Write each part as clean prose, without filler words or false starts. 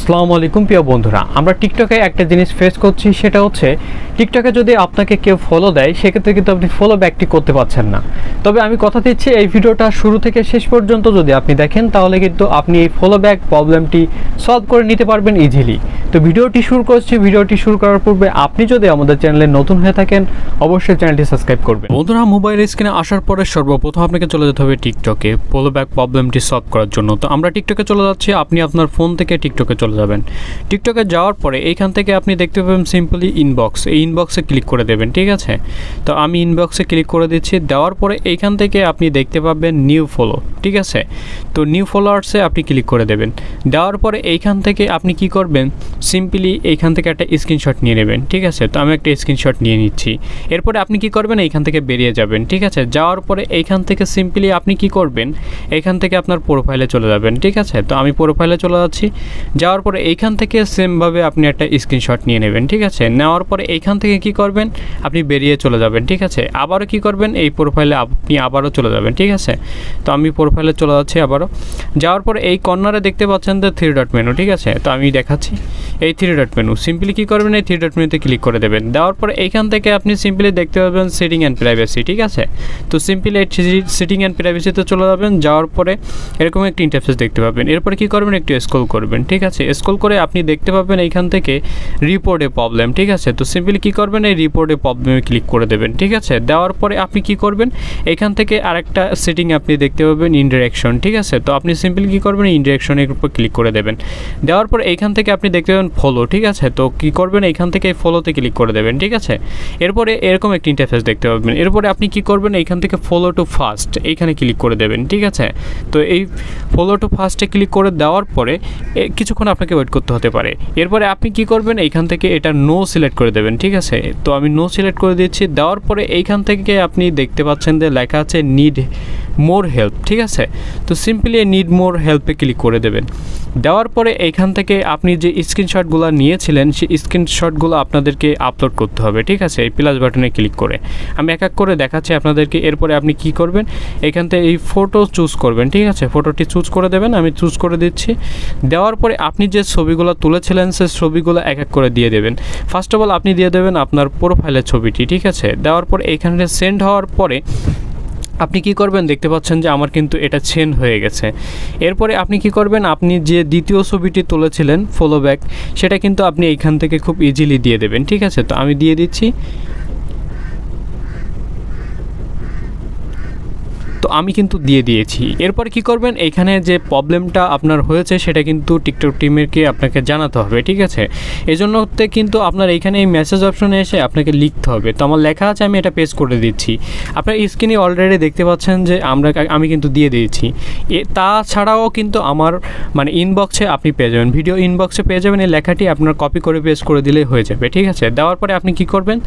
আসসালামু আলাইকুম প্রিয় বন্ধুরা, আমরা টিকটকে একটা জিনিস ফেস করছি, সেটা হচ্ছে টিকটকে যদি আপনাকে কেউ ফলো দেয় সেক্ষেত্রে কিন্তু আপনি ফলো ব্যাকটি করতে পারছেন না। তবে আমি কথা দিচ্ছি এই ভিডিওটা শুরু থেকে শেষ পর্যন্ত যদি আপনি দেখেন তাহলে কিন্তু আপনি এই ফলো ব্যাক প্রবলেমটি সলভ করে নিতে পারবেন ইজিলি। তো ভিডিওটি শুরু করছি। ভিডিওটি শুরু করার পূর্বে আপনি যদি আমাদের চ্যানেলে নতুন হয়ে থাকেন অবশ্যই চ্যানেলটি সাবস্ক্রাইব করবেন। বন্ধুরা, মোবাইল স্ক্রিনে আসার পরে সর্বপ্রথম আপনাকে চলে যেতে হবে টিকটকে ফলো ব্যাক প্রবলেমটি সলভ করার জন্য। তো আমরা টিকটকে চলে যাচ্ছি। আপনি আপনার ফোন থেকে টিকটকে চলে যাবেন। টিকটকে যাওয়ার পরে এইখান থেকে আপনি দেখতে পাবেন সিম্পলি ইনবক্স, এই ইনবক্সে ক্লিক করে দেবেন। ঠিক আছে, তো আমি ইনবক্সে ক্লিক করে দিচ্ছি। দেওয়ার পরে এইখান থেকে আপনি দেখতে পাবেন নিউ ফলো। ঠিক আছে, তো নিউ ফলোয়ার্সে আপনি ক্লিক করে দেবেন। দেওয়ার পরে এইখান থেকে আপনি কি করবেন, সিম্পলি এইখান থেকে একটা স্ক্রিনশট নিয়ে নেবেন। ঠিক আছে, তো আমি একটা স্ক্রিনশট নিয়ে নিচ্ছি। এরপরে আপনি কি করবেন, এইখান থেকে বেরিয়ে যাবেন। ঠিক আছে, যাওয়ার পরে এইখান থেকে সিম্পলি আপনি কি করবেন, এইখান থেকে আপনার প্রোফাইলে চলে যাবেন। ঠিক আছে, তো আমি প্রোফাইলে চলে যাচ্ছি। যাওয়ার পরে এইখান থেকে সেমভাবে আপনি একটা স্ক্রিনশট নিয়ে নেবেন। ঠিক আছে, নেওয়ার পরে এইখান থেকে কি করবেন, আপনি বেরিয়ে চলে যাবেন। ঠিক আছে, আবারও কি করবেন, এই প্রোফাইলে আপনি আবারও চলে যাবেন। ঠিক আছে, তো আমি প্রোফাইলে চলে যাচ্ছি আবারও। যাওয়ার পরে এই কর্নারে দেখতে পাচ্ছেন যে 3 ডট মেনু। ঠিক আছে, তো আমি দেখাচ্ছি এই 3 ডট মেনু। সিম্পলি কী করবেন, এই 3 ডট মেনুতে ক্লিক করে দেবেন। দেওয়ার পরে এইখান থেকে আপনি সিম্পলি দেখতে পাবেন সেটিং অ্যান্ড প্রাইভেসি। ঠিক আছে, তো সিম্পলি এই সেটিং অ্যান্ড প্রাইভেসিতে চলে যাবেন। যাওয়ার পরে এরকম একটি ইন্টারফেস দেখতে পাবেন। এরপরে কী করবেন, একটু স্ক্রল করবেন। ঠিক আছে, স্ক্রল করে আপনি দেখতে পাবেন এইখান থেকে রিপোর্ট এ প্রবলেম। ঠিক আছে, তো সিম্পলি কী করবেন, এই রিপোর্ট এ প্রবলেমে ক্লিক করে দেবেন। ঠিক আছে, দেওয়ার পরে আপনি কি করবেন, এখান থেকে আরেকটা সেটিং আপনি দেখতে পাবেন ইনডিরেকশন। ঠিক আছে, তো আপনি সিম্পলি কী করবেন, ইনডিরেকশনের উপর ক্লিক করে দেবেন। দেওয়ার পর এইখান থেকে আপনি দেখতে পাবেন ফলো। ঠিক আছে, তো কী করবেন, এইখান থেকে ফলোতে ক্লিক করে দেবেন। ঠিক আছে, এরপরে এরকম একটি ইন্টারফেস দেখতে পাবেন। এরপরে আপনি কি করবেন, এইখান থেকে ফলো টু ফার্স্ট এইখানে ক্লিক করে দেবেন। ঠিক আছে, তো এই ফলো টু ফার্স্টে ক্লিক করে দেওয়ার পরে কিছুক্ষণ আপনাকে ওয়েট করতে হতে পারে। এরপরে আপনি কি করবেন, এইখান থেকে এটা নো সিলেক্ট করে দেবেন। ঠিক আছে, তো আমি নো সিলেক্ট করে দিচ্ছি। দেওয়ার পরে এইখান থেকে আপনি দেখতে পাচ্ছেন যে লেখা আছে নিড মোর হেল্প। ঠিক আছে, তো সিম্পলি নিড মোর হেল্পে ক্লিক করে দেবেন। দেওয়ার পরে এইখান থেকে আপনি যে স্ক্রিনশটগুলো নিয়েছিলেন সেই স্ক্রিনশটগুলো আপনাদেরকে আপলোড করতে হবে। ঠিক আছে, এই প্লাস বাটনে ক্লিক করে আমি এক এক করে দেখাচ্ছি আপনাদেরকে। এরপরে আপনি কি করবেন, এখান থেকে এই ফটো চুজ করবেন। ঠিক আছে, ফটোটি চুজ করে দেবেন। আমি চুজ করে দিচ্ছি। দেওয়ার পরে আপনি যে ছবিগুলো তুলেছিলেন সেই ছবিগুলো এক এক করে দিয়ে দেবেন। ফার্স্ট অফ অল আপনি দিয়ে দেবেন আপনার প্রোফাইলের ছবিটি। ঠিক আছে, দেওয়ার পরে এইখানে সেন্ড হওয়ার পরে আপনি কি করবেন, দেখতে পাচ্ছেন যে আমার কিন্তু এটা সেন্ড হয়ে গেছে। এরপরে আপনি কি করবেন, আপনি যে দ্বিতীয় ছবিটি তুলেছিলেন ফলো ব্যাক সেটা কিন্তু আপনি এইখান থেকে খুব ইজিলি দিয়ে দেবেন। ঠিক আছে, তো আমি দিয়ে দিচ্ছি। তো আমি কিন্তু দিয়ে দিয়েছি। এরপর কি করবেন, এইখানে যে প্রবলেমটা আপনার হয়েছে সেটা কিন্তু টিকটক টিমেরকে আপনাকে জানাতে হবে। ঠিক আছে, এই জন্যতে কিন্তু আপনার এইখানে এই মেসেজ অপশনে এসে আপনাকে লিখতে হবে। তো আমার লেখা আছে, আমি এটা পেস্ট করে দিচ্ছি। আপনার স্ক্রিনে অলরেডি দেখতে পাচ্ছেন যে আমি কিন্তু দিয়ে দিয়েছি। তাছাড়াও কিন্তু আমার ইনবক্সে আপনি পেয়ে যাবেন, ভিডিও ইনবক্সে পেয়ে যাবেন এই লেখাটি। আপনার কপি করে পেস্ট করে দিলেই হয়ে যাবে। ঠিক আছে, দেওয়ার পরে আপনি কি করবেন,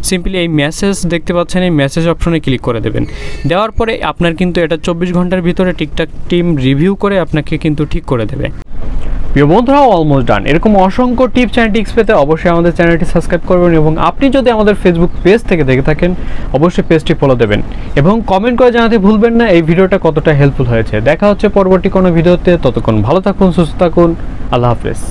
সিম্পলি এই মেসেজ দেখতে পাচ্ছেন এই মেসেজ অপশনে ক্লিক করে দেবেন। দেওয়ার পরে আপনার কিন্তু এটা 24 ঘন্টার ভিতরে টিকটক টিম রিভিউ করে আপনাকে কিন্তু ঠিক করে দেবে। প্রিয় বন্ধুরা, অলমোস্ট ডান। এরকম অসংখ্য টিপস অ্যান্ড ট্রিক্স পেতে অবশ্যই আমাদের চ্যানেলটি সাবস্ক্রাইব করবেন এবং আপনি যদি আমাদের ফেসবুক পেজ থেকে দেখে থাকেন অবশ্যই পেজটি ফলো দেবেন এবং কমেন্ট করে জানাতে ভুলবেন না এই ভিডিওটা কতটা হেল্পফুল হয়েছে। দেখা হচ্ছে পরবর্তী কোনো ভিডিওতে। ততক্ষণ ভালো থাকুন, সুস্থ থাকুন। আল্লাহ হাফেজ।